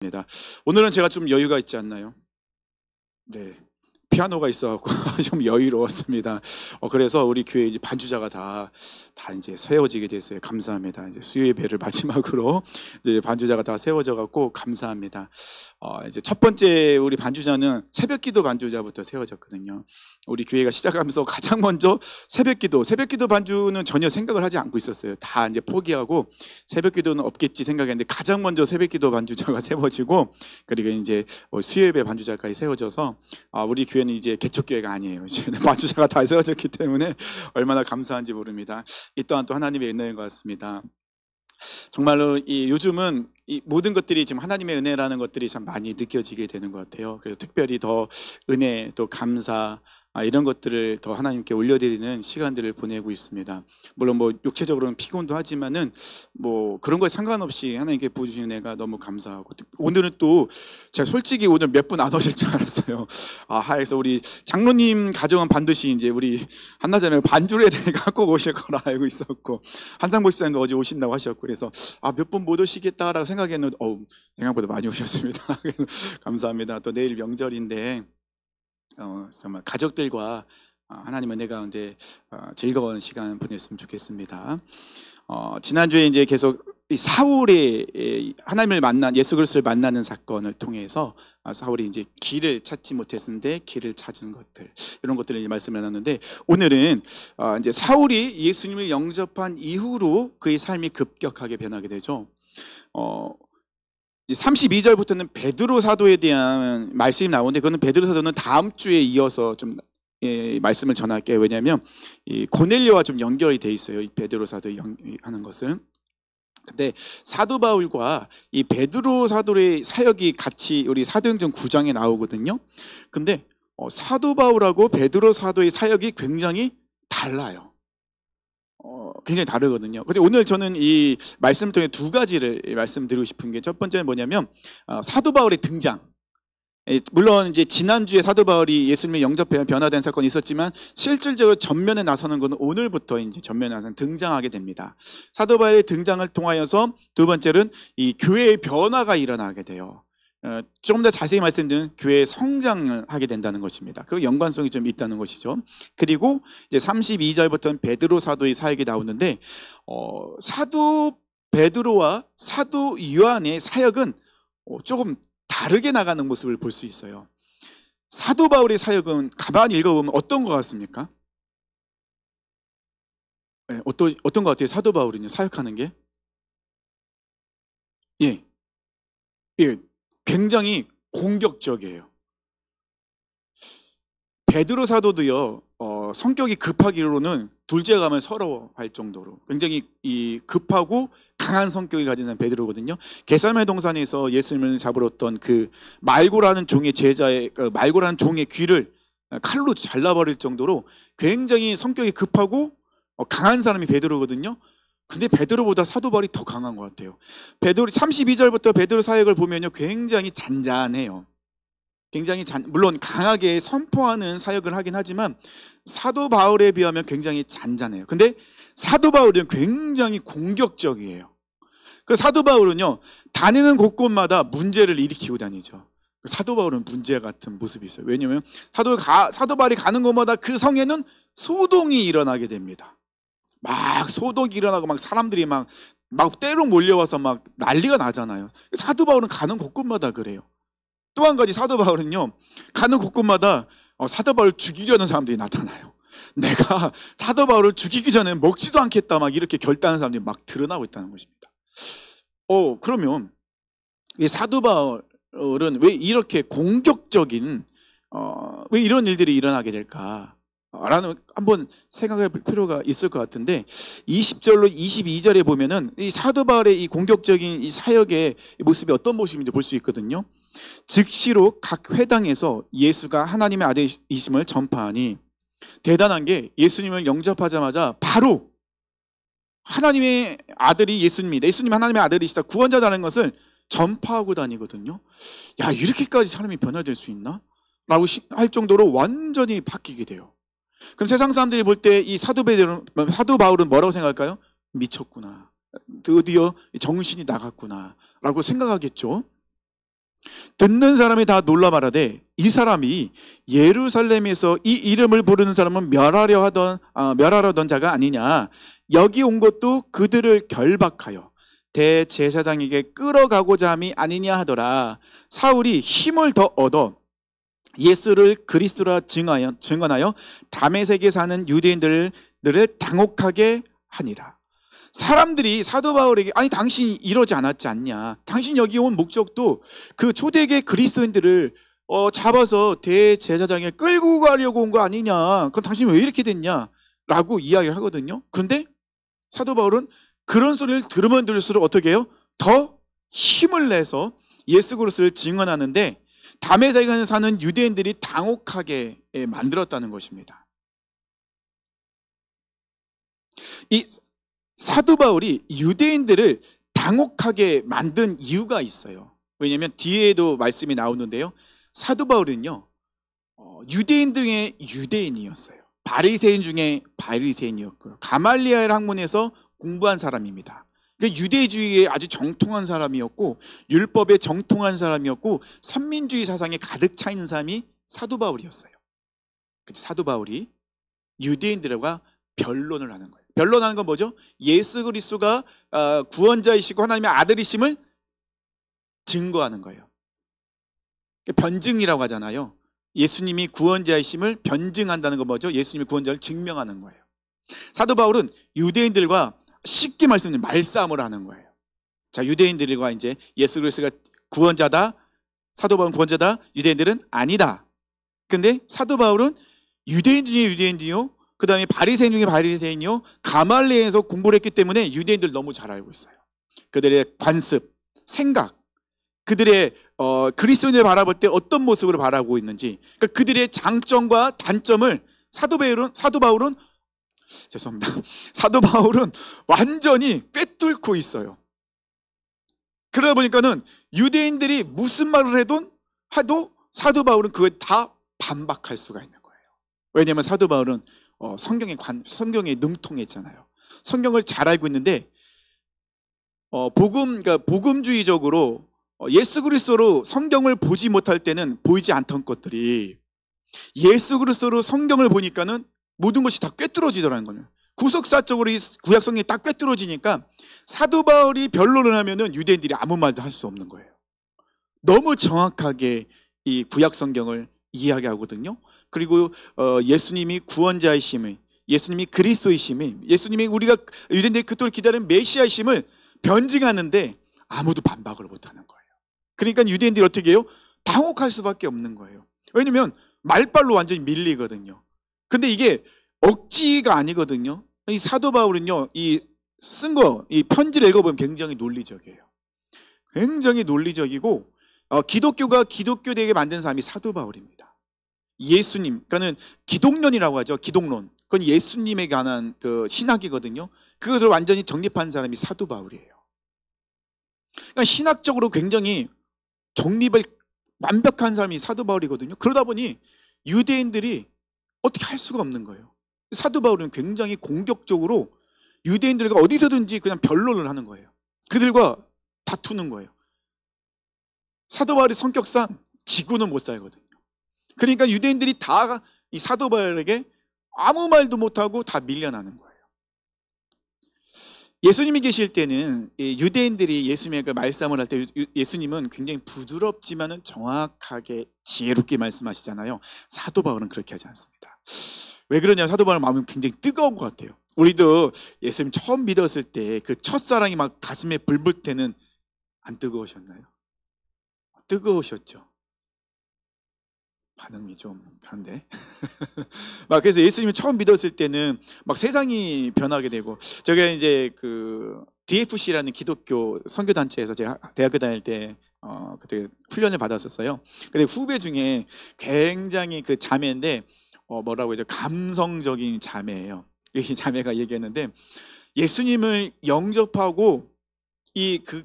입니다. 오늘은 제가 좀 여유가 있지 않나요? 네. 피아노가 있어갖고 좀 여유로웠습니다. 그래서 우리 교회 이제 반주자가 다 이제 세워지게 됐어요. 감사합니다. 이제 수요 예배를 마지막으로 이제 반주자가 다 세워져갖고 감사합니다. 이제 첫 번째 우리 반주자는 새벽기도 반주자부터 세워졌거든요. 우리 교회가 시작하면서 가장 먼저 새벽기도 반주는 전혀 생각을 하지 않고 있었어요. 다 이제 포기하고 새벽기도는 없겠지 생각했는데 가장 먼저 새벽기도 반주자가 세워지고 그리고 이제 수요 예배 반주자까지 세워져서 우리 교회는 이제 개척교회가 아니에요. 이제 반주자가 다 세워졌기 때문에 얼마나 감사한지 모릅니다. 이 또한 또 하나님의 은혜인 것 같습니다. 정말로 이 요즘은 이 모든 것들이 지금 하나님의 은혜라는 것들이 참 많이 느껴지게 되는 것 같아요. 그래서 특별히 더 은혜 또 감사 이런 것들을 더 하나님께 올려드리는 시간들을 보내고 있습니다. 물론 뭐 육체적으로는 피곤도 하지만은 뭐 그런 거에 상관없이 하나님께 부어주신 은혜가 너무 감사하고 오늘은 또 제가 솔직히 오늘 몇 분 안 오실 줄 알았어요. 하여서 우리 장로님 가정은 반드시 이제 우리 한나자매 반주에 대해 갖고 오실 거라 알고 있었고 한상복 집사님도 어제 오신다고 하셨고 그래서 몇 분 못 오시겠다라고 생각했는데 생각보다 많이 오셨습니다. 감사합니다. 또 내일 명절인데 정말 가족들과 하나님 은혜 가운데 즐거운 시간 보냈으면 좋겠습니다. 지난주에 이제 계속 이 사울이 하나님을 만난 예수 그리스도를 만나는 사건을 통해서 사울이 이제 길을 찾지 못했는데 길을 찾은 것들 이런 것들을 말씀을 나눴는데 오늘은 이제 사울이 예수님을 영접한 이후로 그의 삶이 급격하게 변하게 되죠. 32절부터는 베드로 사도에 대한 말씀이 나오는데 그거는 베드로 사도는 다음 주에 이어서 좀 말씀을 전할게요. 왜냐하면 이 고넬료와 좀 연결이 돼 있어요. 이 베드로 사도 하는 것은. 근데 사도 바울과 이 베드로 사도의 사역이 같이 우리 사도행전 9장에 나오거든요. 근데 사도 바울하고 베드로 사도의 사역이 굉장히 달라요. 굉장히 다르거든요. 근데 오늘 저는 이 말씀을 통해 두 가지를 말씀드리고 싶은 게 첫 번째는 뭐냐면 사도 바울의 등장. 물론 이제 지난주에 사도 바울이 예수님의 영접해 변화된 사건이 있었지만 실질적으로 전면에 나서는 것은 오늘부터 이제 전면에 나서는 등장하게 됩니다. 사도 바울의 등장을 통하여서 두 번째는 이 교회의 변화가 일어나게 돼요. 조금 더 자세히 말씀드리면 교회의 성장을 하게 된다는 것입니다. 그 연관성이 좀 있다는 것이죠. 그리고 이제 32절부터는 베드로 사도의 사역이 나오는데 사도 베드로와 사도 요한의 사역은 조금 다르게 나가는 모습을 볼 수 있어요. 사도 바울의 사역은 가만히 읽어보면 어떤 것 같습니까? 어떤 것 같아요? 사도 바울은요 사역하는 게 예, 굉장히 공격적이에요. 베드로 사도도요 성격이 급하기로는 둘째 가면 서러워할 정도로 굉장히 급하고 강한 성격을 가진 사람이 베드로거든요. 게살의 동산에서 예수님을 잡으러 왔던 그 말고라는 종의 제자의 말고라는 종의 귀를 칼로 잘라버릴 정도로 굉장히 성격이 급하고 강한 사람이 베드로거든요. 근데 베드로보다 사도 바울이 더 강한 것 같아요. 베드로 32절부터 베드로 사역을 보면요 굉장히 잔잔해요. 굉장히 물론 강하게 선포하는 사역을 하긴 하지만 사도 바울에 비하면 굉장히 잔잔해요. 근데 사도 바울은 굉장히 공격적이에요. 그 사도 바울은요 다니는 곳곳마다 문제를 일으키고 다니죠. 사도 바울은 문제 같은 모습이 있어요. 왜냐하면 사도 바울이 가는 곳마다 그 성에는 소동이 일어나게 됩니다. 막 소동이 일어나고 막 사람들이 막 때로 몰려와서 막 난리가 나잖아요. 사도 바울은 가는 곳곳마다 그래요. 또 한 가지 사도 바울은요 가는 곳곳마다 사도 바울을 죽이려는 사람들이 나타나요. 내가 사도 바울을 죽이기 전에 먹지도 않겠다 막 이렇게 결단하는 사람들이 막 드러나고 있다는 것입니다. 그러면 이 사도 바울은 왜 이렇게 공격적인 왜 이런 일들이 일어나게 될까? 라는 한번 생각해 볼 필요가 있을 것 같은데 20절로 22절에 보면은 이 사도 바울의 이 공격적인 이 사역의 모습이 어떤 모습인지 볼 수 있거든요. 즉시로 각 회당에서 예수가 하나님의 아들이심을 전파하니 대단한 게 예수님을 영접하자마자 바로 하나님의 아들이 예수님이다. 예수님 하나님의 아들이시다. 구원자라는 것을 전파하고 다니거든요. 야 이렇게까지 사람이 변화될 수 있나? 라고 할 정도로 완전히 바뀌게 돼요. 그럼 세상 사람들이 볼 때 이 사도 바울은 뭐라고 생각할까요? 미쳤구나. 드디어 정신이 나갔구나 라고 생각하겠죠. 듣는 사람이 다 놀라 말하되 이 사람이 예루살렘에서 이 이름을 부르는 사람은 멸하려던 자가 아니냐. 여기 온 것도 그들을 결박하여 대제사장에게 끌어가고자 함이 아니냐 하더라. 사울이 힘을 더 얻어 예수를 그리스도라 증언하여 다메섹에 사는 유대인들을 당혹하게 하니라. 사람들이 사도 바울에게 아니 당신이 이러지 않았지 않냐, 당신 여기 온 목적도 그 초대계 그리스도인들을 잡아서 대제사장에 끌고 가려고 온 거 아니냐, 그럼 당신 왜 이렇게 됐냐 라고 이야기를 하거든요. 그런데 사도 바울은 그런 소리를 들으면 들을수록 어떻게 해요? 더 힘을 내서 예수 그리스도를 증언하는데 다메섹에 사는 유대인들이 당혹하게 만들었다는 것입니다. 이 사도 바울이 유대인들을 당혹하게 만든 이유가 있어요. 왜냐하면 뒤에도 말씀이 나오는데요, 사도 바울은요 유대인 중에 유대인이었어요. 바리새인 중에 바리새인이었고요, 가말리엘 학문에서 공부한 사람입니다. 그러니까 유대주의에 아주 정통한 사람이었고 율법에 정통한 사람이었고 선민주의 사상에 가득 차 있는 사람이 사도 바울이었어요. 사도 바울이 유대인들과 변론을 하는 거예요. 변론하는 건 뭐죠? 예수 그리스도가 구원자이시고 하나님의 아들이심을 증거하는 거예요. 변증이라고 하잖아요. 예수님이 구원자이심을 변증한다는 건 뭐죠? 예수님이 구원자를 증명하는 거예요. 사도 바울은 유대인들과 쉽게 말씀드리면 말싸움을 하는 거예요. 자, 유대인들과 이제 예수 그리스도가 구원자다, 사도 바울은 구원자다, 유대인들은 아니다. 근데 사도 바울은 유대인 중에 유대인이요, 그 다음에 바리새인 중에 바리새인이요, 가말리엘에서 공부를 했기 때문에 유대인들 너무 잘 알고 있어요. 그들의 관습, 생각, 그들의 그리스도인을 바라볼 때 어떤 모습으로 바라보고 있는지, 그러니까 그들의 장점과 단점을 사도 바울은 완전히 꿰뚫고 있어요. 그러다 보니까는 유대인들이 무슨 말을 해도 사도 바울은 그거에 다 반박할 수가 있는 거예요. 왜냐하면 사도 바울은 성경에 능통했잖아요. 성경을 잘 알고 있는데 그러니까 복음주의적으로 예수 그리스도로 성경을 보지 못할 때는 보이지 않던 것들이 예수 그리스도로 성경을 보니까는 모든 것이 다 꿰뚫어지더라는 거예요. 구속사적으로 구약 성경이 딱 꿰뚫어지니까 사도 바울이 변론을 하면은 유대인들이 아무 말도 할 수 없는 거예요. 너무 정확하게 이 구약 성경을 이야기하거든요. 그리고 예수님이 구원자이심을, 예수님이 그리스도이심을, 예수님이 우리가 유대인들이 그토록 기다리는 메시아이심을 변증하는데 아무도 반박을 못하는 거예요. 그러니까 유대인들이 어떻게 해요? 당혹할 수밖에 없는 거예요. 왜냐면 말빨로 완전히 밀리거든요. 근데 이게 억지가 아니거든요. 이 사도 바울은요, 이 편지를 읽어보면 굉장히 논리적이에요. 굉장히 논리적이고 기독교가 기독교되게 만든 사람이 사도 바울입니다. 예수님, 그러니까는 기독론이라고 하죠. 기독론. 그건 예수님에 관한 그 신학이거든요. 그것을 완전히 정립한 사람이 사도 바울이에요. 그러니까 신학적으로 굉장히 정립을 완벽한 사람이 사도 바울이거든요. 그러다 보니 유대인들이 어떻게 할 수가 없는 거예요. 사도 바울은 굉장히 공격적으로 유대인들과 어디서든지 그냥 변론을 하는 거예요. 그들과 다투는 거예요. 사도 바울의 성격상 지구는 못 살거든요. 그러니까 유대인들이 다 이 사도 바울에게 아무 말도 못하고 다 밀려나는 거예요. 예수님이 계실 때는 유대인들이 예수님에게 말씀을 할 때 예수님은 굉장히 부드럽지만은 정확하게 지혜롭게 말씀하시잖아요. 사도 바울은 그렇게 하지 않습니다. 왜 그러냐면 사도 바울 마음이 굉장히 뜨거운 것 같아요. 우리도 예수님 처음 믿었을 때 그 첫사랑이 막 가슴에 불붙을 때는 안 뜨거우셨나요? 뜨거우셨죠. 반응이 좀 다른데. 막 그래서 예수님을 처음 믿었을 때는 막 세상이 변하게 되고, 제가 이제 그 DFC라는 기독교 선교 단체에서 제가 대학교 다닐 때 그때 훈련을 받았었어요. 근데 후배 중에 굉장히 그 자매인데 뭐라고 해야 되죠? 감성적인 자매예요. 이 자매가 얘기했는데 예수님을 영접하고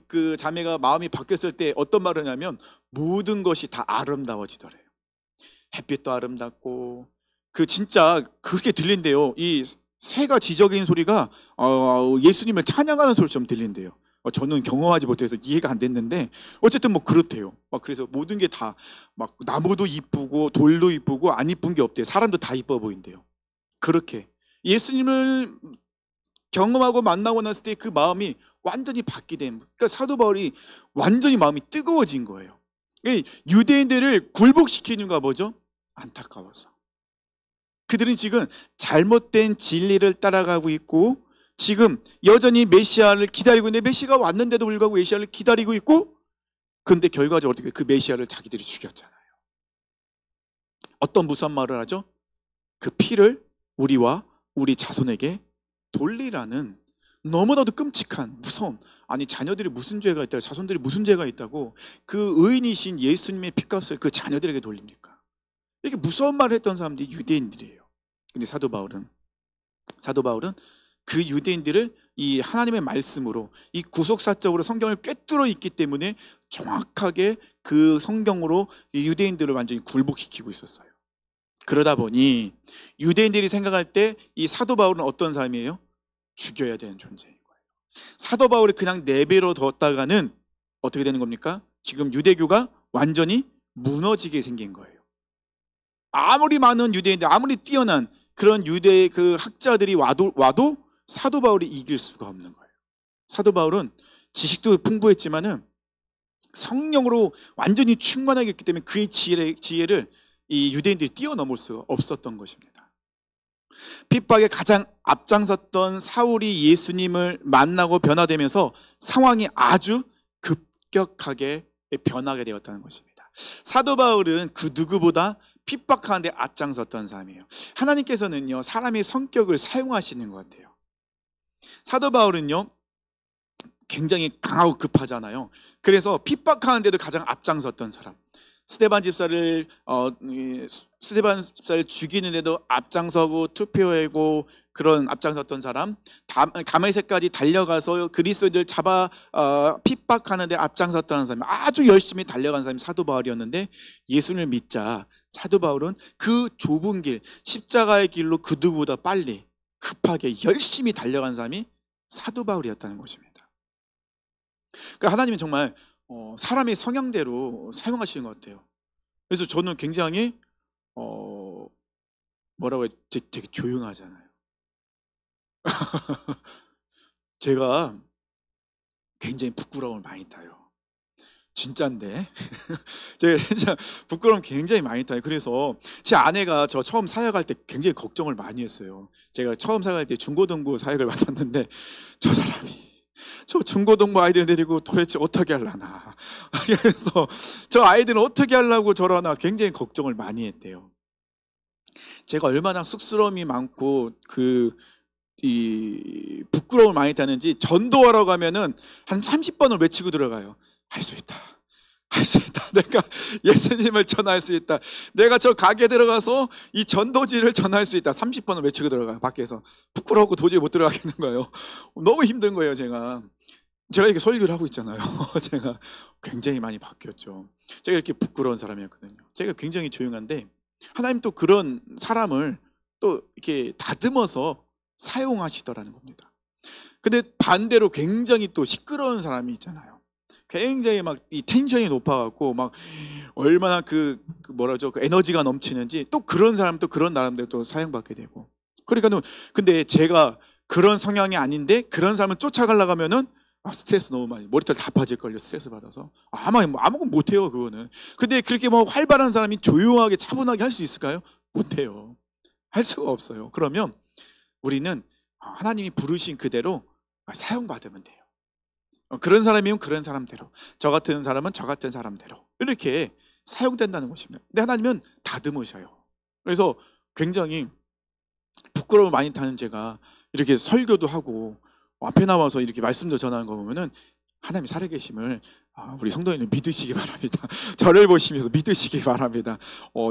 그 자매가 마음이 바뀌었을 때 어떤 말을 하냐면 모든 것이 다 아름다워지더래요. 햇빛도 아름답고 진짜 그렇게 들린대요. 이 새가 지저귀는 소리가 예수님을 찬양하는 소리처럼 들린대요. 저는 경험하지 못해서 이해가 안 됐는데 어쨌든 뭐 그렇대요. 막 그래서 모든 게 다 막 나무도 이쁘고 돌도 이쁘고 안 이쁜 게 없대요. 사람도 다 이뻐 보인대요. 그렇게 예수님을 경험하고 만나고 났을 때 그 마음이 완전히 바뀌된, 그러니까 사도 바울이 완전히 마음이 뜨거워진 거예요. 유대인들을 굴복시키는가 보죠. 안타까워서. 그들은 지금 잘못된 진리를 따라가고 있고 지금 여전히 메시아를 기다리고 있는데 메시아가 왔는데도 불구하고 메시아를 기다리고 있고, 그런데 결과적으로 어떻게 그 메시아를 자기들이 죽였잖아요. 어떤 무서운 말을 하죠? 그 피를 우리와 우리 자손에게 돌리라는 너무나도 끔찍한 무서운, 아니 자녀들이 무슨 죄가 있다고, 자손들이 무슨 죄가 있다고 그 의인이신 예수님의 핏값을 그 자녀들에게 돌립니까? 이렇게 무서운 말을 했던 사람들이 유대인들이에요. 근데 사도 바울은 그 유대인들을 이 하나님의 말씀으로 이 구속사적으로 성경을 꿰뚫어 있기 때문에 정확하게 그 성경으로 이 유대인들을 완전히 굴복시키고 있었어요. 그러다 보니 유대인들이 생각할 때 이 사도 바울은 어떤 사람이에요? 죽여야 되는 존재인 거예요. 사도 바울이 그냥 내버려 뒀다가는 어떻게 되는 겁니까? 지금 유대교가 완전히 무너지게 생긴 거예요. 아무리 많은 유대인들, 아무리 뛰어난 그런 유대 그 학자들이 와도 사도 바울이 이길 수가 없는 거예요. 사도 바울은 지식도 풍부했지만은 성령으로 완전히 충만하게 했기 때문에 그의 지혜를 이 유대인들이 뛰어넘을 수가 없었던 것입니다. 핍박에 가장 앞장섰던 사울이 예수님을 만나고 변화되면서 상황이 아주 급격하게 변하게 되었다는 것입니다. 사도 바울은 그 누구보다 핍박하는데 앞장섰던 사람이에요. 하나님께서는요, 사람의 성격을 사용하시는 것 같아요. 사도 바울은요, 굉장히 강하고 급하잖아요. 그래서 핍박하는데도 가장 앞장섰던 사람. 스데반 집사를 죽이는데도 앞장서고 투표하고 그런 앞장섰던 사람, 다메섹까지 달려가서 그리스도인들 잡아 핍박하는데 앞장섰다는 사람, 아주 열심히 달려간 사람이 사도 바울이었는데 예수를 믿자 사도 바울은 그 좁은 길, 십자가의 길로 그 누구보다 빨리 급하게 열심히 달려간 사람이 사도 바울이었다는 것입니다. 그러니까 하나님은 정말 사람의 성향대로 사용하시는 것 같아요. 그래서 저는 굉장히 뭐라고 해야, 되게 조용하잖아요. 제가 굉장히 부끄러움을 많이 타요. 진짜인데 제가 진짜 부끄러움 굉장히 많이 타요. 그래서 제 아내가 저 처음 사역할 때 굉장히 걱정을 많이 했어요. 제가 처음 사역할 때 중고등부 사역을 맡았는데 저 사람이 저 중고등부 아이들 데리고 도대체 어떻게 하려나, 그래서 저 아이들은 어떻게 하려고 저러나 굉장히 걱정을 많이 했대요. 제가 얼마나 쑥스러움이 많고 이 부끄러움을 많이 타는지 전도하러 가면은 한 30번을 외치고 들어가요. 할 수 있다, 할 수 있다, 내가 예수님을 전할 수 있다, 내가 저 가게 들어가서 이 전도지를 전할 수 있다, 30번을 외치고 들어가요. 밖에서 부끄러워서 도저히 못 들어가겠는 거예요. 너무 힘든 거예요. 제가 이렇게 설교를 하고 있잖아요. 제가 굉장히 많이 바뀌었죠. 제가 이렇게 부끄러운 사람이었거든요. 제가 굉장히 조용한데 하나님 또 그런 사람을 또 이렇게 다듬어서 사용하시더라는 겁니다. 근데 반대로 굉장히 또 시끄러운 사람이 있잖아요. 굉장히 막 이 텐션이 높아갖고 막 얼마나 그 에너지가 넘치는지, 또 그런 사람 또 그런 나름대로 또 사용받게 되고. 그러니까는 근데 제가 그런 성향이 아닌데 그런 사람을 쫓아가려고 하면은 스트레스 너무 많이, 머리털 다 빠질걸요, 스트레스 받아서. 아무것도 못해요, 그거는. 근데 그렇게 뭐 활발한 사람이 조용하게 차분하게 할 수 있을까요? 못해요. 할 수가 없어요. 그러면 우리는 하나님이 부르신 그대로 사용받으면 돼요. 그런 사람이면 그런 사람대로, 저 같은 사람은 저 같은 사람대로 이렇게 사용된다는 것입니다. 근데 하나님은 다듬으셔요. 그래서 굉장히 부끄러움을 많이 타는 제가 이렇게 설교도 하고 앞에 나와서 이렇게 말씀도 전하는 거 보면은 하나님이 살아계심을 우리 성도님들 믿으시기 바랍니다. 저를 보시면서 믿으시기 바랍니다.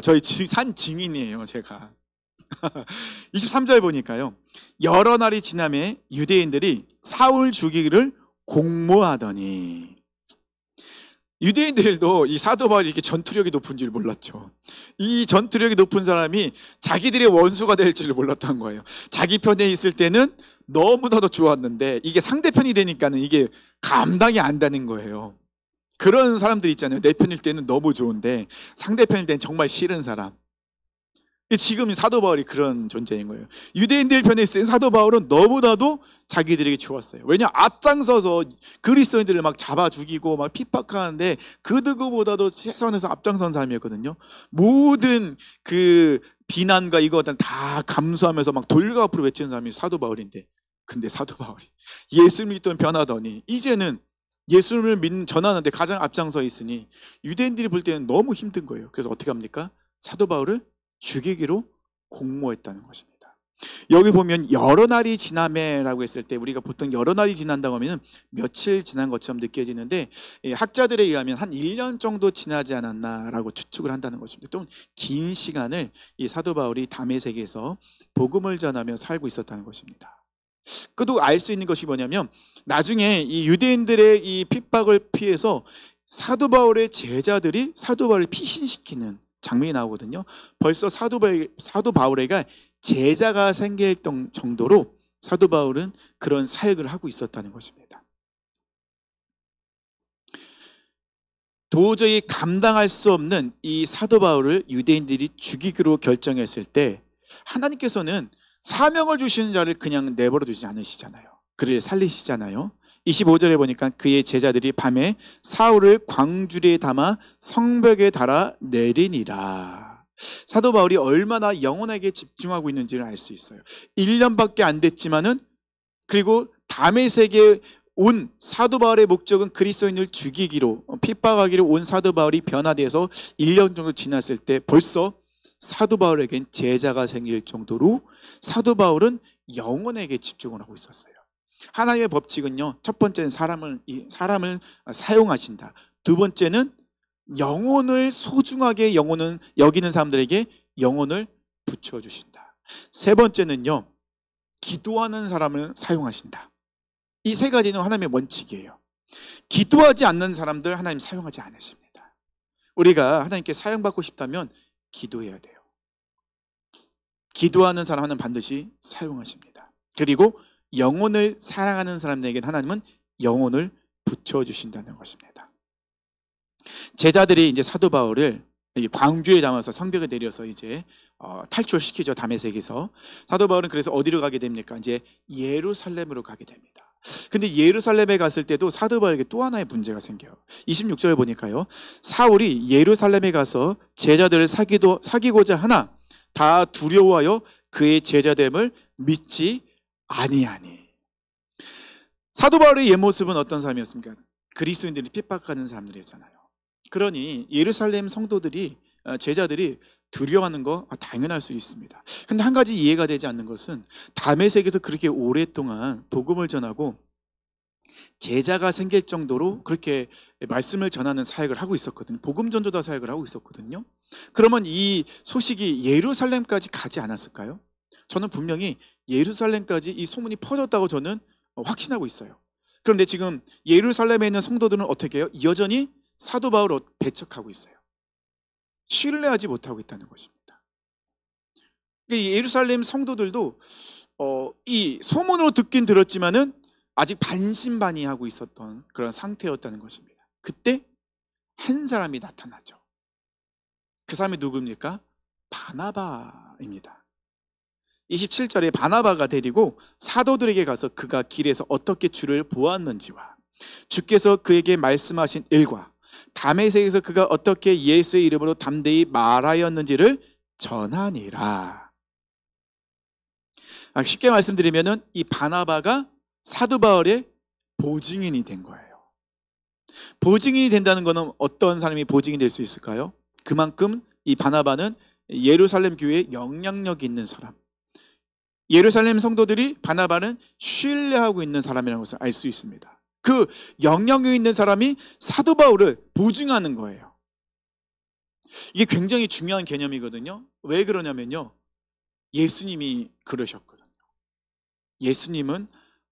저희 산 증인이에요, 제가. 23절 보니까요, 여러 날이 지나매 유대인들이 사울 죽이기를 공모하더니. 유대인들도 이 사도 바울이 이렇게 전투력이 높은 줄 몰랐죠. 이 전투력이 높은 사람이 자기들의 원수가 될 줄 몰랐던 거예요. 자기 편에 있을 때는 너무나도 좋았는데 이게 상대편이 되니까는 이게 감당이 안 되는 거예요. 그런 사람들 있잖아요. 내 편일 때는 너무 좋은데 상대편일 때는 정말 싫은 사람. 지금 사도 바울이 그런 존재인 거예요. 유대인들 편에 있는 사도 바울은 너무나도 자기들에게 좋았어요. 왜냐, 앞장서서 그리스도인들을 막 잡아 죽이고 막 핍박하는데 그 누구보다도 최선에서 앞장선 사람이었거든요. 모든 그 비난과 이것들 다 감수하면서 막 돌과 앞으로 외치는 사람이 사도 바울인데, 근데 사도 바울이 예수를 믿던 변하더니 이제는 예수를 전하는데 가장 앞장서 있으니 유대인들이 볼 때는 너무 힘든 거예요. 그래서 어떻게 합니까? 사도 바울을 죽이기로 공모했다는 것입니다. 여기 보면 여러 날이 지나매라고 했을 때 우리가 보통 여러 날이 지난다고 하면 며칠 지난 것처럼 느껴지는데, 학자들에 의하면 한 1년 정도 지나지 않았나라고 추측을 한다는 것입니다. 좀 긴 시간을 이 사도 바울이 다메섹에서 복음을 전하며 살고 있었다는 것입니다. 그도 알 수 있는 것이 뭐냐면, 나중에 이 유대인들의 이 핍박을 피해서 사도 바울의 제자들이 사도 바울을 피신시키는 장면이 나오거든요. 벌써 사도 바울에게 제자가 생길 정도로 사도 바울은 그런 사역을 하고 있었다는 것입니다. 도저히 감당할 수 없는 이 사도 바울을 유대인들이 죽이기로 결정했을 때 하나님께서는 사명을 주시는 자를 그냥 내버려 두지 않으시잖아요. 그를 살리시잖아요. 25절에 보니까 그의 제자들이 밤에 사울을 광주리에 담아 성벽에 달아 내리니라. 사도 바울이 얼마나 영혼에게 집중하고 있는지를 알 수 있어요. 1년밖에 안 됐지만은, 그리고 다메섹에 온 사도 바울의 목적은 그리스도인을 죽이기로, 핍박하기로 온 사도 바울이 변화돼서 1년 정도 지났을 때 벌써 사도 바울에겐 제자가 생길 정도로 사도 바울은 영혼에게 집중을 하고 있었어요. 하나님의 법칙은요, 첫 번째는 사람을 사용하신다. 두 번째는 영혼을 소중하게 영혼은 여기는 사람들에게 영혼을 붙여주신다. 세 번째는요, 기도하는 사람을 사용하신다. 이 세 가지는 하나님의 원칙이에요. 기도하지 않는 사람들 하나님 사용하지 않으십니다. 우리가 하나님께 사용받고 싶다면 기도해야 돼요. 기도하는 사람은 반드시 사용하십니다. 그리고 영혼을 사랑하는 사람에게는 하나님은 영혼을 붙여주신다는 것입니다. 제자들이 이제 사도 바울을 광주에 담아서 성벽에 내려서 이제 탈출시키죠. 다메섹에서. 사도 바울은 그래서 어디로 가게 됩니까? 이제 예루살렘으로 가게 됩니다. 근데 예루살렘에 갔을 때도 사도 바울에게 또 하나의 문제가 생겨요. 26절에 보니까요, 사울이 예루살렘에 가서 제자들을 사귀고자 하나 다 두려워하여 그의 제자됨을 믿지 아니하니. 사도 바울의 옛 모습은 어떤 사람이었습니까? 그리스도인들이 핍박하는 사람들이었잖아요. 그러니 예루살렘 성도들이, 제자들이 두려워하는 거 당연할 수 있습니다. 근데 한 가지 이해가 되지 않는 것은 다메섹에서 그렇게 오랫동안 복음을 전하고 제자가 생길 정도로 그렇게 말씀을 전하는 사역을 하고 있었거든요. 복음 전도자 사역을 하고 있었거든요. 그러면 이 소식이 예루살렘까지 가지 않았을까요? 저는 분명히 예루살렘까지 이 소문이 퍼졌다고 저는 확신하고 있어요. 그런데 지금 예루살렘에 있는 성도들은 어떻게 해요? 여전히 사도 바울을 배척하고 있어요. 신뢰하지 못하고 있다는 것입니다. 예루살렘 성도들도 이 소문으로 듣긴 들었지만은 아직 반신반의하고 있었던 그런 상태였다는 것입니다. 그때 한 사람이 나타나죠. 그 사람이 누굽니까? 바나바입니다. 27절에 바나바가 데리고 사도들에게 가서 그가 길에서 어떻게 주를 보았는지와 주께서 그에게 말씀하신 일과 다메섹에서 그가 어떻게 예수의 이름으로 담대히 말하였는지를 전하니라. 쉽게 말씀드리면은 이 바나바가 사도 바울의 보증인이 된 거예요. 보증인이 된다는 것은 어떤 사람이 보증이 될 수 있을까요? 그만큼 이 바나바는 예루살렘 교회에 영향력 있는 사람, 예루살렘 성도들이 바나바는 신뢰하고 있는 사람이라는 것을 알 수 있습니다. 그 영향력 있는 사람이 사도 바울을 보증하는 거예요. 이게 굉장히 중요한 개념이거든요. 왜 그러냐면요, 예수님이 그러셨거든요. 예수님은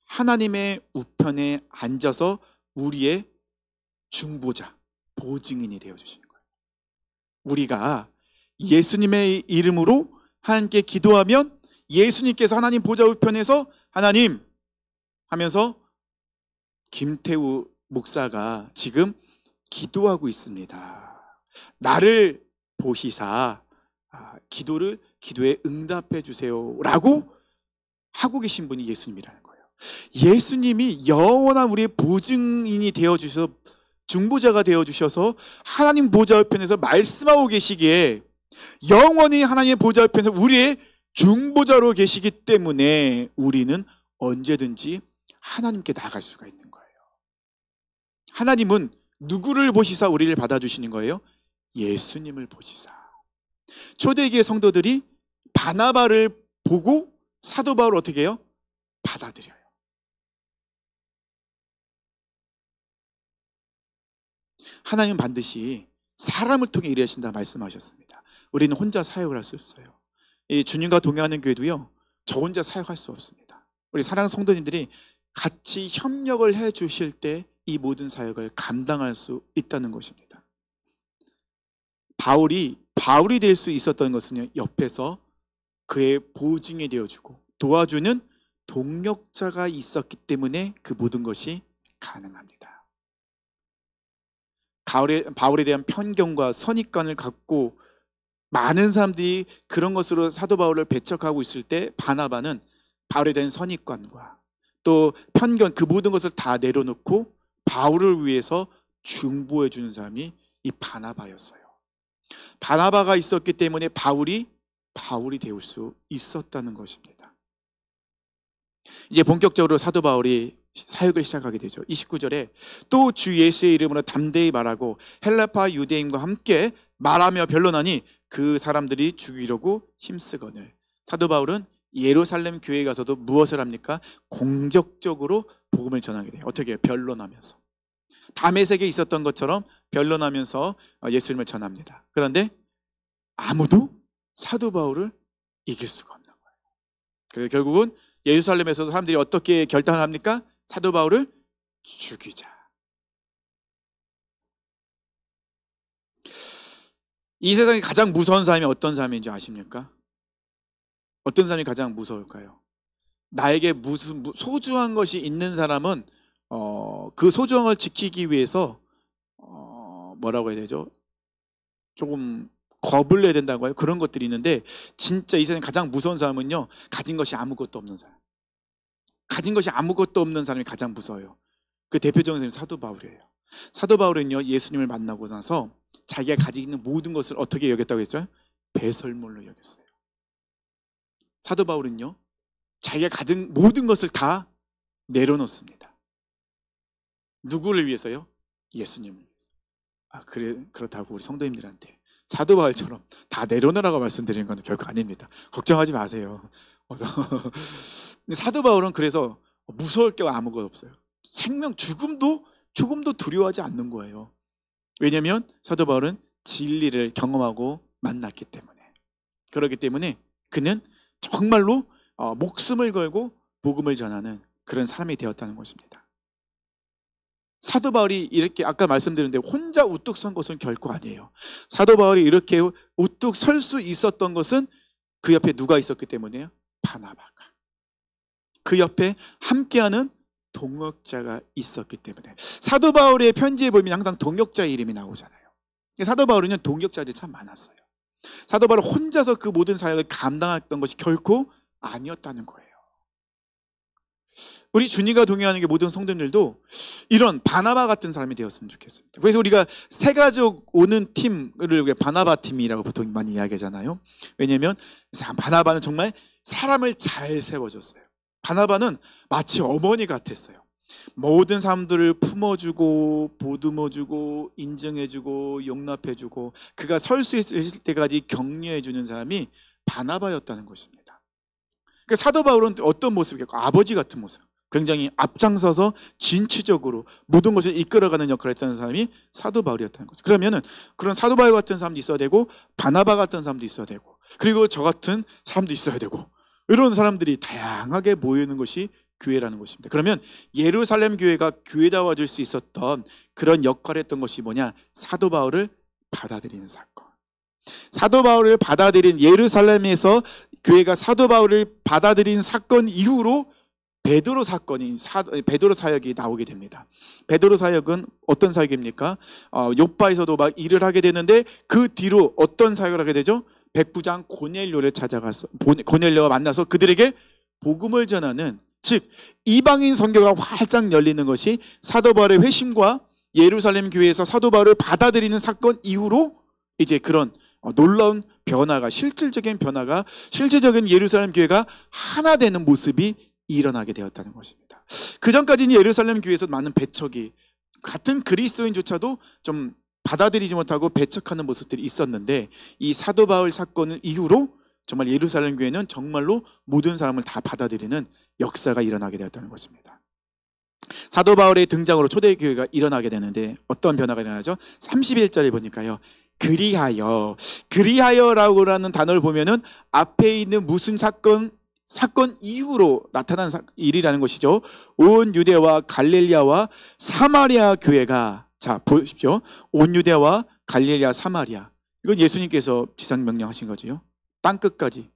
하나님의 우편에 앉아서 우리의 중보자, 보증인이 되어주시는 거예요. 우리가 예수님의 이름으로 하나님께 기도하면 예수님께서 하나님 보좌 우편에서 하나님 하면서 김태우 목사가 지금 기도하고 있습니다. 나를 보시사 기도에 응답해 주세요 라고 하고 계신 분이 예수님이라는 거예요. 예수님이 영원한 우리의 보증인이 되어주셔서, 중보자가 되어주셔서 하나님 보좌 우편에서 말씀하고 계시기에, 영원히 하나님의 보좌 우편에서 우리의 중보자로 계시기 때문에 우리는 언제든지 하나님께 나아갈 수가 있는 거예요. 하나님은 누구를 보시사 우리를 받아주시는 거예요? 예수님을 보시사. 초대기의 성도들이 바나바를 보고 사도 바울을 어떻게 해요? 받아들여요. 하나님은 반드시 사람을 통해 일하신다 말씀하셨습니다. 우리는 혼자 사역을 할 수 없어요. 이 주님과 동행하는 교회도요, 저 혼자 사역할 수 없습니다. 우리 사랑하는 성도님들이 같이 협력을 해 주실 때 이 모든 사역을 감당할 수 있다는 것입니다. 바울이 될 수 있었던 것은요, 옆에서 그의 보증이 되어주고 도와주는 동력자가 있었기 때문에 그 모든 것이 가능합니다. 바울에 대한 편견과 선입관을 갖고 많은 사람들이 그런 것으로 사도 바울을 배척하고 있을 때, 바나바는 바울에 대한 선입관과 또 편견, 그 모든 것을 다 내려놓고 바울을 위해서 중보해 주는 사람이 이 바나바였어요. 바나바가 있었기 때문에 바울이 되올 수 있었다는 것입니다. 이제 본격적으로 사도 바울이 사역을 시작하게 되죠. 29절에 또 주 예수의 이름으로 담대히 말하고 헬라파 유대인과 함께 말하며 변론하니 그 사람들이 죽이려고 힘쓰거늘. 사도 바울은 예루살렘 교회에 가서도 무엇을 합니까? 공적적으로 복음을 전하게 돼요. 어떻게 해요? 변론하면서. 다메섹에 있었던 것처럼 변론하면서 예수님을 전합니다. 그런데 아무도 사도 바울을 이길 수가 없는 거예요. 그래서 결국은 예루살렘에서도 사람들이 어떻게 결단을 합니까? 사도 바울을 죽이자. 이 세상에 가장 무서운 사람이 어떤 사람인지 아십니까? 어떤 사람이 가장 무서울까요? 나에게 무슨 소중한 것이 있는 사람은 그 소중한 걸 지키기 위해서 뭐라고 해야 되죠? 조금 겁을 내야 된다고 해요. 그런 것들이 있는데, 진짜 이 세상에 가장 무서운 사람은요, 가진 것이 아무것도 없는 사람. 가진 것이 아무것도 없는 사람이 가장 무서워요. 그 대표적인 사람이 사도 바울이에요. 사도 바울은요, 예수님을 만나고 나서 자기가 가지고 있는 모든 것을 어떻게 여겼다고 했죠? 배설물로 여겼어요. 사도 바울은요, 자기가 가진 모든 것을 다 내려놓습니다. 누구를 위해서요? 예수님을 위해서. 그렇다고 우리 성도님들한테 사도 바울처럼 다 내려놓으라고 말씀드리는 건 결코 아닙니다. 걱정하지 마세요. 사도 바울은 그래서 무서울 게 아무것도 없어요. 생명, 죽음도 조금도 두려워하지 않는 거예요. 왜냐하면 사도 바울은 진리를 경험하고 만났기 때문에. 그렇기 때문에 그는 정말로 목숨을 걸고 복음을 전하는 그런 사람이 되었다는 것입니다. 사도 바울이 이렇게 아까 말씀드렸는데 혼자 우뚝 선 것은 결코 아니에요. 사도 바울이 이렇게 우뚝 설 수 있었던 것은 그 옆에 누가 있었기 때문이에요? 바나바가. 그 옆에 함께하는 동역자가 있었기 때문에. 사도 바울의 편지에 보면 항상 동역자의 이름이 나오잖아요. 사도 바울은 동역자들이 참 많았어요. 사도 바울은 혼자서 그 모든 사역을 감당했던 것이 결코 아니었다는 거예요. 우리 주님과 동행하는 게 모든 성도님들도 이런 바나바 같은 사람이 되었으면 좋겠습니다. 그래서 우리가 세 가족 오는 팀을 우리가 바나바 팀이라고 보통 많이 이야기하잖아요. 왜냐하면 바나바는 정말 사람을 잘 세워줬어요. 바나바는 마치 어머니 같았어요. 모든 사람들을 품어주고 보듬어주고 인정해주고 용납해주고 그가 설 수 있을 때까지 격려해주는 사람이 바나바였다는 것입니다. 그러니까 사도 바울은 어떤 모습이에요? 아버지 같은 모습. 굉장히 앞장서서 진취적으로 모든 것을 이끌어가는 역할을 했다는 사람이 사도 바울이었다는 거죠. 그러면은 그런 사도 바울 같은 사람도 있어야 되고 바나바 같은 사람도 있어야 되고 그리고 저 같은 사람도 있어야 되고 이런 사람들이 다양하게 모이는 것이 교회라는 것입니다. 그러면 예루살렘 교회가 교회다워질 수 있었던 그런 역할을 했던 것이 뭐냐? 사도 바울을 받아들이는 사건. 사도 바울을 받아들인 예루살렘에서 교회가 사도 바울을 받아들인 사건 이후로 베드로 사건이 베드로 사역이 나오게 됩니다. 베드로 사역은 어떤 사역입니까? 요바에서도 막 일을 하게 되는데 그 뒤로 어떤 사역을 하게 되죠? 백부장 고넬료를 찾아가서 고넬료와 만나서 그들에게 복음을 전하는, 즉 이방인 선교가 활짝 열리는 것이 사도 바울의 회심과 예루살렘 교회에서 사도 바울을 받아들이는 사건 이후로 이제 그런 놀라운 변화가, 실질적인 예루살렘 교회가 하나 되는 모습이 일어나게 되었다는 것입니다. 그 전까지는 예루살렘 교회에서 많은 배척이, 같은 그리스도인조차도 좀 받아들이지 못하고 배척하는 모습들이 있었는데, 이 사도 바울 사건을 이후로 정말 예루살렘 교회는 정말로 모든 사람을 다 받아들이는 역사가 일어나게 되었다는 것입니다. 사도 바울의 등장으로 초대교회가 일어나게 되는데 어떤 변화가 일어나죠? 31절에 보니까요, 그리하여라고 하는 단어를 보면은 앞에 있는 무슨 사건 이후로 나타난 일이라는 것이죠. 온 유대와 갈릴리아와 사마리아 교회가, 자 보십시오, 온 유대와 갈릴리아 사마리아, 이건 예수님께서 지상 명령하신 거죠. 땅끝까지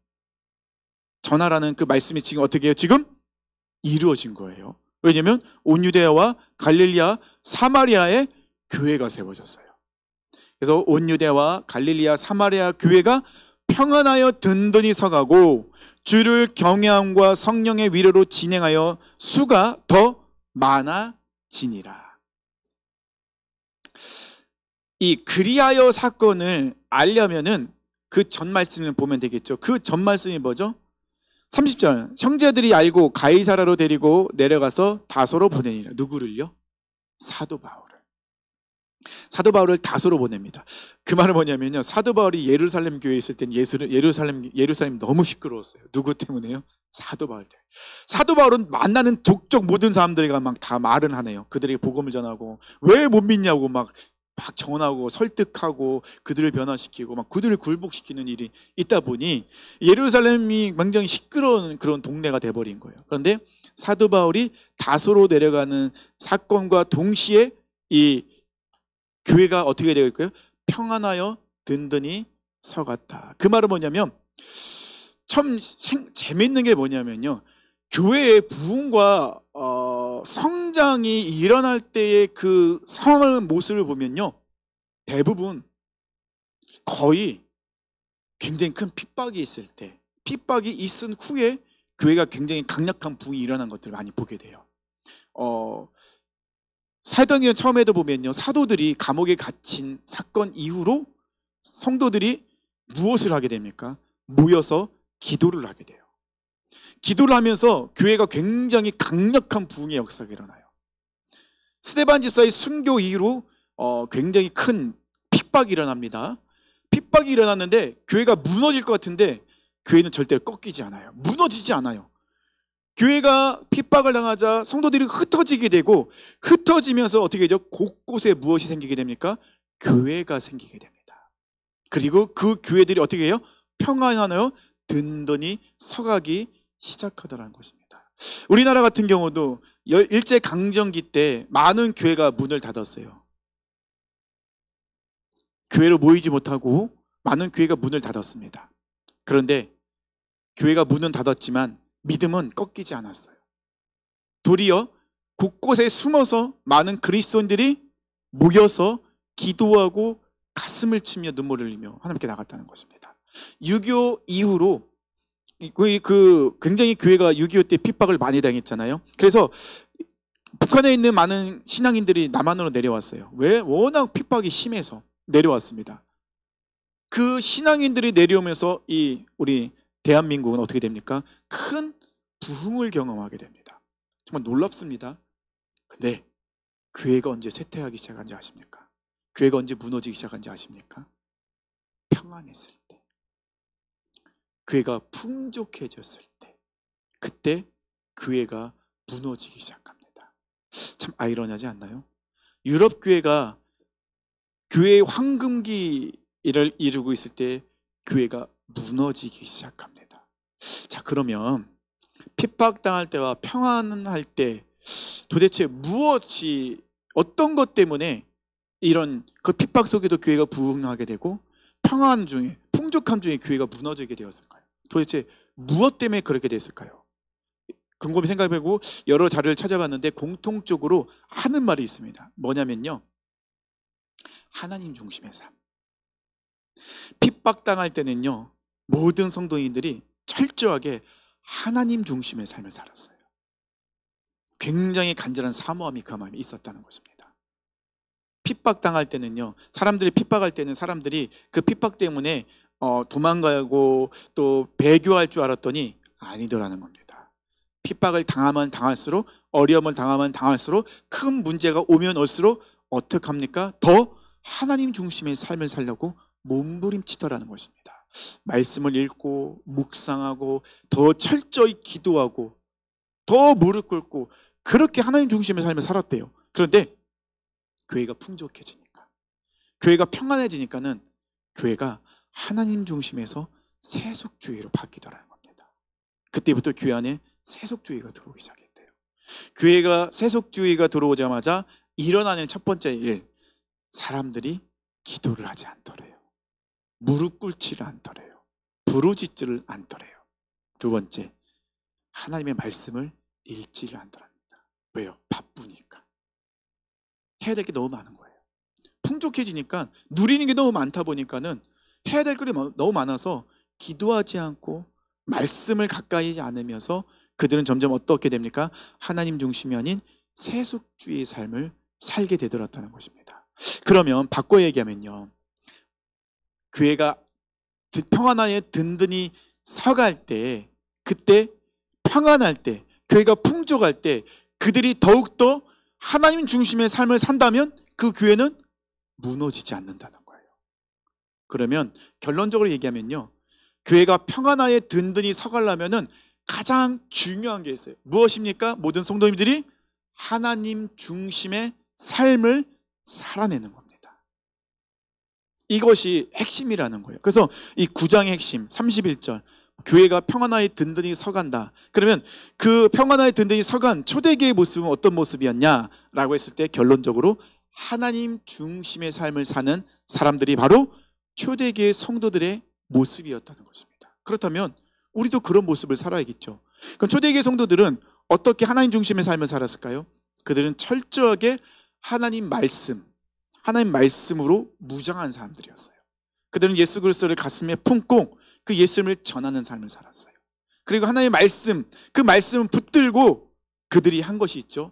전하라는 그 말씀이 지금 어떻게 해요? 지금 이루어진 거예요. 왜냐하면 온 유대와 갈릴리아 사마리아에 교회가 세워졌어요. 그래서 온 유대와 갈릴리아 사마리아 교회가 평안하여 든든히 서가고 주를 경외함과 성령의 위로로 진행하여 수가 더 많아지니라. 이 그리하여 사건을 알려면은 그 전 말씀을 보면 되겠죠. 그 전 말씀이 뭐죠? 30절, 형제들이 알고 가이사라로 데리고 내려가서 다소로 보내니라. 누구를요? 사도 바울을 다소로 보냅니다. 그 말은 뭐냐면요, 사도 바울이 예루살렘 교회에 있을 땐 예루살렘이 너무 시끄러웠어요. 누구 때문에요? 사도 바울 때문에. 사도 바울은 만나는 족족 모든 사람들과 막 다 말은 하네요. 그들에게 복음을 전하고 왜 못 믿냐고 막 전하고 설득하고 그들을 변화시키고 막 그들을 굴복시키는 일이 있다 보니 예루살렘이 굉장히 시끄러운 그런 동네가 돼버린 거예요. 그런데 사도 바울이 다소로 내려가는 사건과 동시에 이 교회가 어떻게 되어 있고요? 평안하여 든든히 서갔다. 그 말은 뭐냐면, 참 재밌는 게 뭐냐면요, 교회의 부흥과 성장이 일어날 때의 그 상황을, 모습을 보면요, 대부분 거의 굉장히 큰 핍박이 있을 때, 핍박이 있은 후에 교회가 굉장히 강력한 부흥이 일어난 것들을 많이 보게 돼요. 사도행전 처음에도 보면요, 사도들이 감옥에 갇힌 사건 이후로 성도들이 무엇을 하게 됩니까? 모여서 기도를 하게 돼요. 기도를 하면서 교회가 굉장히 강력한 부흥의 역사가 일어나요. 스데반 집사의 순교 이후로 굉장히 큰 핍박이 일어납니다. 핍박이 일어났는데 교회가 무너질 것 같은데 교회는 절대로 꺾이지 않아요. 무너지지 않아요. 교회가 핍박을 당하자 성도들이 흩어지게 되고, 흩어지면서 어떻게 되죠? 곳곳에 무엇이 생기게 됩니까? 교회가 생기게 됩니다. 그리고 그 교회들이 어떻게 해요? 평안하여 든든히 서가기 시작하더라는 것입니다. 우리나라 같은 경우도 일제강점기 때 많은 교회가 문을 닫았어요. 교회로 모이지 못하고 많은 교회가 문을 닫았습니다. 그런데 교회가 문은 닫았지만 믿음은 꺾이지 않았어요. 도리어 곳곳에 숨어서 많은 그리스도인들이 모여서 기도하고 가슴을 치며 눈물을 흘리며 하나님께 나갔다는 것입니다. 6.25 이후로 굉장히 교회가 6.25 때 핍박을 많이 당했잖아요. 그래서 북한에 있는 많은 신앙인들이 남한으로 내려왔어요. 왜? 워낙 핍박이 심해서 내려왔습니다. 그 신앙인들이 내려오면서 우리 대한민국은 어떻게 됩니까? 큰 부흥을 경험하게 됩니다. 정말 놀랍습니다. 근데 교회가 언제 쇠퇴하기 시작한지 아십니까? 교회가 언제 무너지기 시작한지 아십니까? 평안했을 때, 교회가 풍족해졌을 때, 그때 교회가 무너지기 시작합니다. 참 아이러니하지 않나요? 유럽 교회가 교회의 황금기를 이루고 있을 때 교회가 무너지기 시작합니다. 자, 그러면 핍박당할 때와 평안할 때 도대체 무엇이, 어떤 것 때문에 이런 그 핍박 속에도 교회가 부흥하게 되고 평안 중에, 풍족함 중에 교회가 무너지게 되었을까요? 도대체 무엇 때문에 그렇게 됐을까요? 곰곰이 생각해보고 여러 자료를 찾아봤는데 공통적으로 하는 말이 있습니다. 뭐냐면요, 하나님 중심의 삶. 핍박당할 때는요, 모든 성도인들이 철저하게 하나님 중심의 삶을 살았어요. 굉장히 간절한 사모함이 그 마음에 있었다는 것입니다. 핍박당할 때는요, 사람들이 핍박할 때는 사람들이 그 핍박 때문에 도망가고 또 배교할 줄 알았더니 아니더라는 겁니다. 핍박을 당하면 당할수록, 어려움을 당하면 당할수록, 큰 문제가 오면 올수록 어떻게 합니까? 더 하나님 중심의 삶을 살려고 몸부림치더라는 것입니다. 말씀을 읽고 묵상하고 더 철저히 기도하고 더 무릎 꿇고 그렇게 하나님 중심의 삶을 살았대요. 그런데 교회가 풍족해지니까, 교회가 평안해지니까는 교회가 하나님 중심에서 세속주의로 바뀌더라는 겁니다. 그때부터 교회 안에 세속주의가 들어오기 시작했대요. 교회가 세속주의가 들어오자마자 일어나는 첫 번째 일, 사람들이 기도를 하지 않더래요. 무릎 꿇지를 않더래요. 부르짖지를 않더래요. 두 번째, 하나님의 말씀을 읽지를 않더랍니다. 왜요? 바쁘니까. 해야 될 게 너무 많은 거예요. 풍족해지니까 누리는 게 너무 많다 보니까는 해야 될 것이 너무 많아서 기도하지 않고 말씀을 가까이 하지 않으면서 그들은 점점 어떻게 됩니까? 하나님 중심이 아닌 세속주의의 삶을 살게 되더랐다는 것입니다. 그러면 바꿔 얘기하면요, 교회가 평안하에 든든히 서갈 때, 그때 평안할 때, 교회가 풍족할 때 그들이 더욱더 하나님 중심의 삶을 산다면 그 교회는 무너지지 않는다는 거예요. 그러면 결론적으로 얘기하면요, 교회가 평안하에 든든히 서가려면은 가장 중요한 게 있어요. 무엇입니까? 모든 성도님들이 하나님 중심의 삶을 살아내는 겁니다. 이것이 핵심이라는 거예요. 그래서 이 9장의 핵심 31절, 교회가 평안하에 든든히 서간다. 그러면 그 평안하에 든든히 서간 초대교회의 모습은 어떤 모습이었냐라고 했을 때 결론적으로 하나님 중심의 삶을 사는 사람들이 바로 초대교회 성도들의 모습이었다는 것입니다. 그렇다면 우리도 그런 모습을 살아야겠죠. 그럼 초대교회 성도들은 어떻게 하나님 중심의 삶을 살았을까요? 그들은 철저하게 하나님 말씀으로 무장한 사람들이었어요. 그들은 예수 그리스도를 가슴에 품고 그 예수님을 전하는 삶을 살았어요. 그리고 하나님의 말씀, 그 말씀을 붙들고 그들이 한 것이 있죠.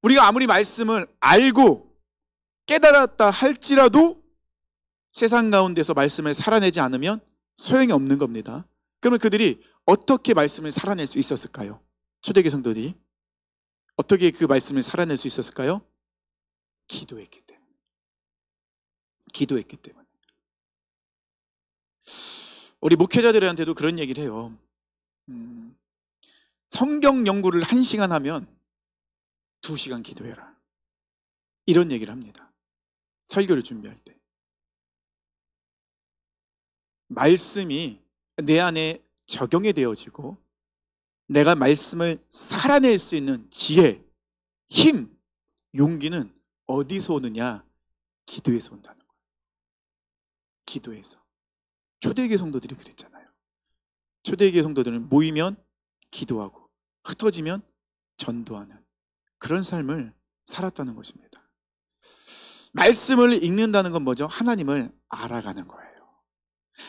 우리가 아무리 말씀을 알고 깨달았다 할지라도 세상 가운데서 말씀을 살아내지 않으면 소용이 없는 겁니다. 그러면 그들이 어떻게 말씀을 살아낼 수 있었을까요? 초대교회 성도들이 어떻게 그 말씀을 살아낼 수 있었을까요? 기도했기 때문에. 기도했기 때문에. 우리 목회자들한테도 그런 얘기를 해요. 성경 연구를 1시간 하면 2시간 기도해라. 이런 얘기를 합니다. 설교를 준비할 때. 말씀이 내 안에 적용이 되어지고 내가 말씀을 살아낼 수 있는 지혜, 힘, 용기는 어디서 오느냐? 기도에서 온다는 거예요. 기도에서. 초대교회 성도들이 그랬잖아요. 초대교회 성도들은 모이면 기도하고 흩어지면 전도하는 그런 삶을 살았다는 것입니다. 말씀을 읽는다는 건 뭐죠? 하나님을 알아가는 거예요.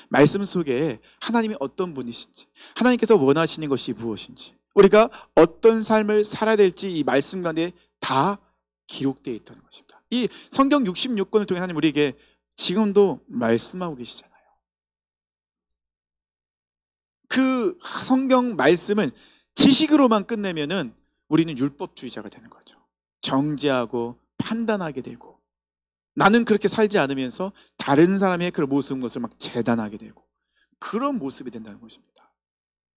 말씀 속에 하나님이 어떤 분이신지, 하나님께서 원하시는 것이 무엇인지, 우리가 어떤 삶을 살아야 될지 이 말씀 가운데 다 기록되어 있다는 것입니다. 이 성경 66권을 통해 하나님 우리에게 지금도 말씀하고 계시잖아요. 그 성경 말씀을 지식으로만 끝내면은 우리는 율법주의자가 되는 거죠. 정죄하고 판단하게 되고, 나는 그렇게 살지 않으면서 다른 사람의 그런 것을 막 재단하게 되고 그런 모습이 된다는 것입니다.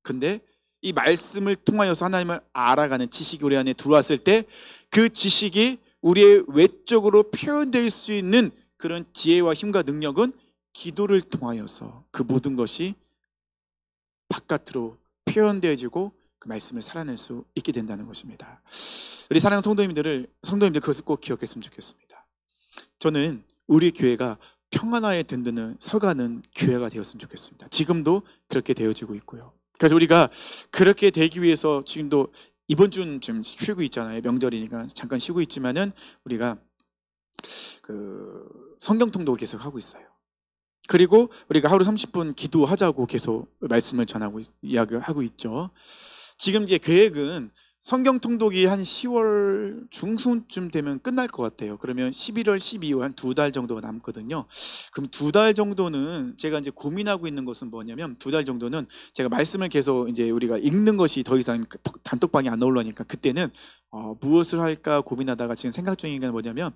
근데 이 말씀을 통하여서 하나님을 알아가는 지식이 우리 안에 들어왔을 때 그 지식이 우리의 외적으로 표현될 수 있는 그런 지혜와 힘과 능력은 기도를 통하여서 그 모든 것이 바깥으로 표현되어지고 그 말씀을 살아낼 수 있게 된다는 것입니다. 우리 사랑하는 성도님들 그것을 꼭 기억했으면 좋겠습니다. 저는 우리 교회가 평안하에 든든히 서가는 교회가 되었으면 좋겠습니다. 지금도 그렇게 되어지고 있고요. 그래서 우리가 그렇게 되기 위해서 지금도 이번 주는 좀 쉬고 있잖아요. 명절이니까 잠깐 쉬고 있지만은 우리가 그 성경 통독을 계속 하고 있어요. 그리고 우리가 하루 30분 기도하자고 계속 말씀을 전하고 이야기하고 있죠. 지금 이제 계획은 성경 통독이 한 10월 중순쯤 되면 끝날 것 같아요. 그러면 11월, 12월 한 2달 정도가 남거든요. 그럼 2달 정도는 제가 이제 고민하고 있는 것은 뭐냐면 2달 정도는 제가 말씀을 계속 이제 우리가 읽는 것이 더 이상 단톡방에 안 올라오니까 그때는 무엇을 할까 고민하다가 지금 생각 중인 게 뭐냐면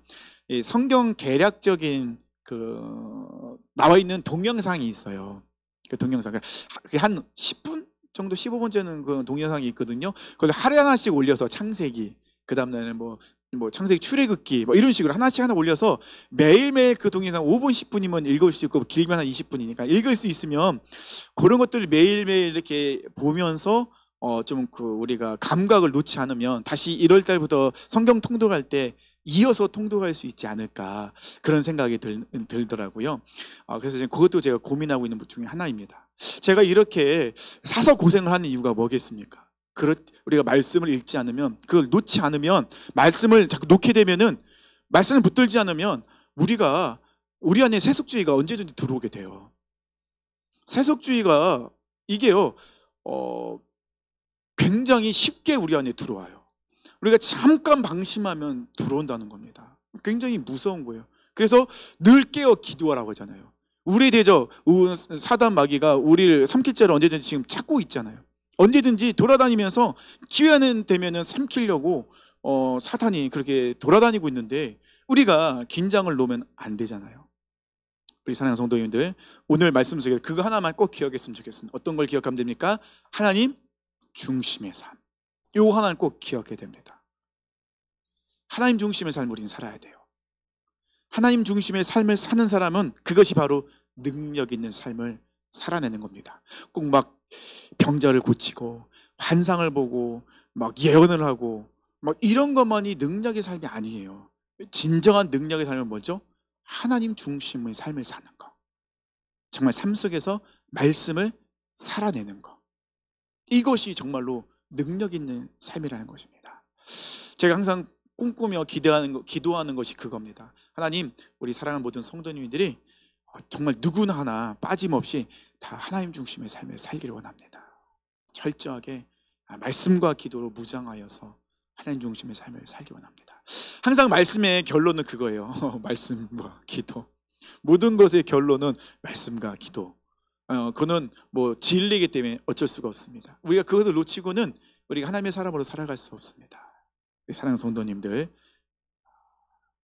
이 성경 개략적인 그 나와 있는 동영상이 있어요. 그 동영상 그게 한 10분 정도 15번째는 그 동영상이 있거든요. 그걸 하나씩 올려서 창세기, 그 다음날은 뭐 창세기 출애굽기 뭐 이런 식으로 하나씩 하나 올려서 매일매일 그 동영상 5분 10분이면 읽을 수 있고 길면 한 20분이니까 읽을 수 있으면 그런 것들을 매일매일 이렇게 보면서 좀 그 우리가 감각을 놓지 않으면 다시 1월 달부터 성경 통독할 때 이어서 통독할 수 있지 않을까 그런 생각이 들더라고요. 그래서 지금 그것도 제가 고민하고 있는 것 중에 하나입니다. 제가 이렇게 사서 고생을 하는 이유가 뭐겠습니까? 우리가 말씀을 읽지 않으면, 그걸 놓지 않으면, 말씀을 자꾸 놓게 되면은, 말씀을 붙들지 않으면 우리 안에 세속주의가 언제든지 들어오게 돼요. 세속주의가 이게요 굉장히 쉽게 우리 안에 들어와요. 우리가 잠깐 방심하면 들어온다는 겁니다. 굉장히 무서운 거예요. 그래서 늘 깨어 기도하라고 하잖아요. 우리 대적 사단 마귀가 우리를 삼킬죄를 언제든지 지금 찾고 있잖아요. 언제든지 돌아다니면서 기회는 되면은 삼키려고 사탄이 그렇게 돌아다니고 있는데 우리가 긴장을 놓으면 안 되잖아요. 우리 사랑하는 성도님들, 오늘 말씀 속에 그거 하나만 꼭 기억했으면 좋겠습니다. 어떤 걸 기억하면 됩니까? 하나님 중심의 삶. 요 하나는 꼭 기억해야 됩니다. 하나님 중심의 삶을 우리는 살아야 돼요. 하나님 중심의 삶을 사는 사람은 그것이 바로 능력 있는 삶을 살아내는 겁니다. 꼭 막 병자를 고치고 환상을 보고 막 예언을 하고 막 이런 것만이 능력의 삶이 아니에요. 진정한 능력의 삶은 뭐죠? 하나님 중심의 삶을 사는 거. 정말 삶 속에서 말씀을 살아내는 거. 이것이 정말로 능력 있는 삶이라는 것입니다. 제가 항상 꿈꾸며 기도하는 것이 그겁니다. 하나님, 우리 사랑하는 모든 성도님들이 정말 누구나 하나 빠짐없이 다 하나님 중심의 삶을 살기를 원합니다. 철저하게 말씀과 기도로 무장하여서 하나님 중심의 삶을 살기 원합니다. 항상 말씀의 결론은 그거예요. 말씀과 기도. 모든 것의 결론은 말씀과 기도. 그거는 뭐 진리이기 때문에 어쩔 수가 없습니다. 우리가 그것을 놓치고는 우리가 하나님의 사람으로 살아갈 수 없습니다. 사랑하는 성도님들,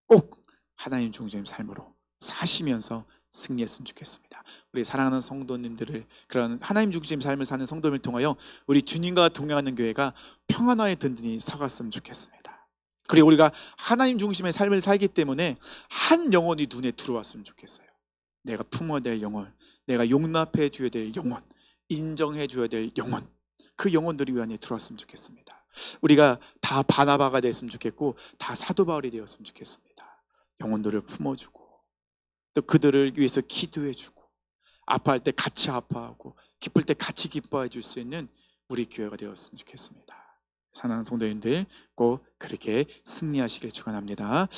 꼭 하나님 중심의 삶으로 사시면서 승리했으면 좋겠습니다. 우리 사랑하는 성도님들을 그런 하나님 중심의 삶을 사는 성도님을 통하여 우리 주님과 동행하는 교회가 평안하게 든든히 서갔으면 좋겠습니다. 그리고 우리가 하나님 중심의 삶을 살기 때문에 한 영혼이 눈에 들어왔으면 좋겠어요. 내가 품어야 될 영혼, 내가 용납해 줘야 될 영혼, 인정해 줘야 될 영혼, 그 영혼들이 우리 안에 들어왔으면 좋겠습니다. 우리가 다 바나바가 됐으면 좋겠고 다 사도 바울이 되었으면 좋겠습니다. 영혼들을 품어주고 또 그들을 위해서 기도해주고 아파할 때 같이 아파하고 기쁠 때 같이 기뻐해 줄 수 있는 우리 교회가 되었으면 좋겠습니다. 사랑하는 성도님들 꼭 그렇게 승리하시길 축원합니다.